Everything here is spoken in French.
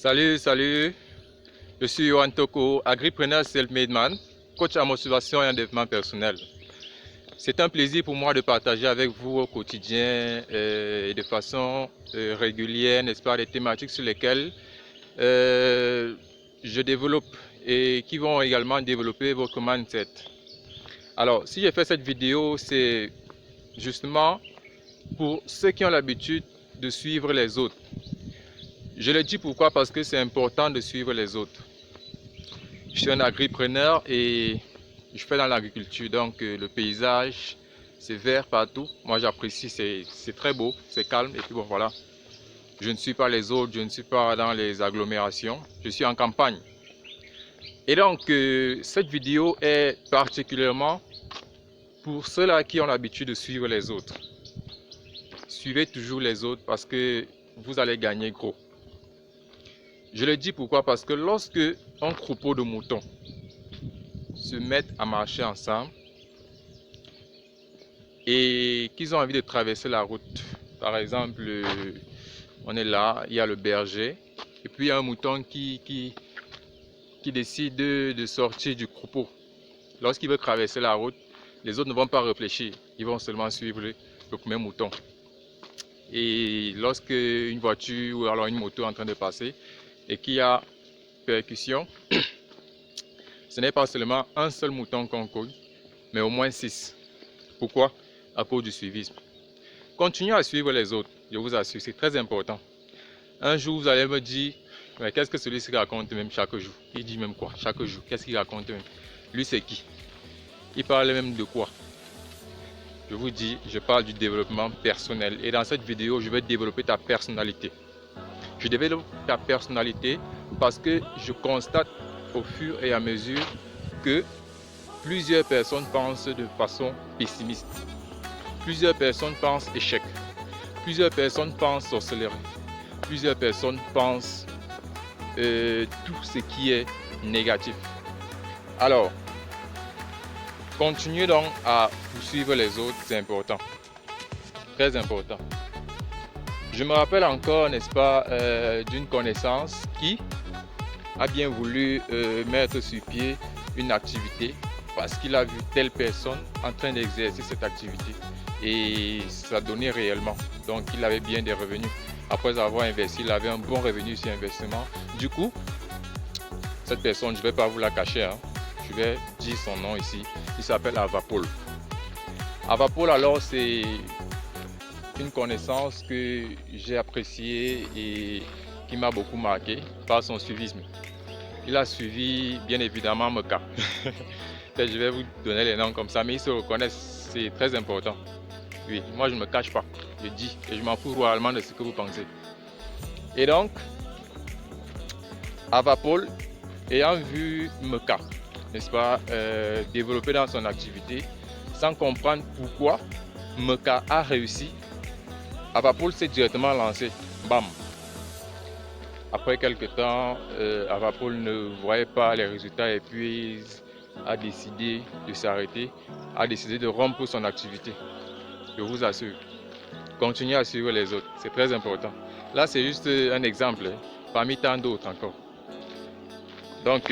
Salut, je suis Yohan Toko, agripreneur self-made man, coach en motivation et en développement personnel. C'est un plaisir pour moi de partager avec vous au quotidien et de façon régulière, n'est-ce pas, des thématiques sur lesquelles je développe et qui vont également développer votre mindset. Alors, si j'ai fait cette vidéo, c'est justement pour ceux qui ont l'habitude de suivre les autres. Je le dis pourquoi, parce que c'est important de suivre les autres. Je suis un agripreneur et je fais dans l'agriculture, donc le paysage, c'est vert partout. Moi j'apprécie, c'est très beau, c'est calme et puis bon voilà. Je ne suis pas les autres, je ne suis pas dans les agglomérations, je suis en campagne. Et donc cette vidéo est particulièrement pour ceux-là qui ont l'habitude de suivre les autres. Suivez toujours les autres parce que vous allez gagner gros. Je le dis pourquoi, parce que lorsque un troupeau de moutons se mettent à marcher ensemble et qu'ils ont envie de traverser la route, par exemple, on est là, il y a le berger et puis il y a un mouton qui décide de sortir du troupeau. Lorsqu'il veut traverser la route, les autres ne vont pas réfléchir, ils vont seulement suivre le premier mouton. Et lorsque une voiture ou alors une moto est en train de passer et qu'il y a percussion, ce n'est pas seulement un seul mouton qu'on cogne, mais au moins 6. Pourquoi? À cause du suivisme. Continuez à suivre les autres, je vous assure, c'est très important. Un jour, vous allez me dire, mais qu'est-ce que celui-ci raconte même chaque jour? Il dit même quoi? Chaque jour, qu'est-ce qu'il raconte même? Lui, c'est qui? Il parle même de quoi? Je vous dis, je parle du développement personnel. Et dans cette vidéo, je vais développer ta personnalité. Je développe ta personnalité parce que je constate au fur et à mesure que plusieurs personnes pensent de façon pessimiste. Plusieurs personnes pensent échec. Plusieurs personnes pensent sorcellerie. Plusieurs personnes pensent tout ce qui est négatif. Alors, continuez donc à poursuivre les autres, c'est important. Très important. Je me rappelle encore, n'est-ce pas, d'une connaissance qui a bien voulu mettre sur pied une activité parce qu'il a vu telle personne en train d'exercer cette activité et ça donnait réellement. Donc il avait bien des revenus. Après avoir investi, il avait un bon revenu sur investissement. Du coup, cette personne, je ne vais pas vous la cacher, hein. Je vais dire son nom ici. Il s'appelle Avapol. Avapol, alors, c'est une connaissance que j'ai appréciée et qui m'a beaucoup marqué par son suivisme. Il a suivi bien évidemment Meka. Je vais vous donner les noms comme ça, mais ils se reconnaissent, c'est très important. Oui, moi je ne me cache pas, je dis et je m'en fous royalement de ce que vous pensez. Et donc, Avapol, ayant vu Meka, n'est-ce pas, développer dans son activité, sans comprendre pourquoi Meka a réussi, Avapol s'est directement lancé. Bam! Après quelques temps, Avapol ne voyait pas les résultats et puis a décidé de s'arrêter, a décidé de rompre son activité. Je vous assure, continuez à suivre les autres, c'est très important. Là, c'est juste un exemple, parmi tant d'autres encore. Donc,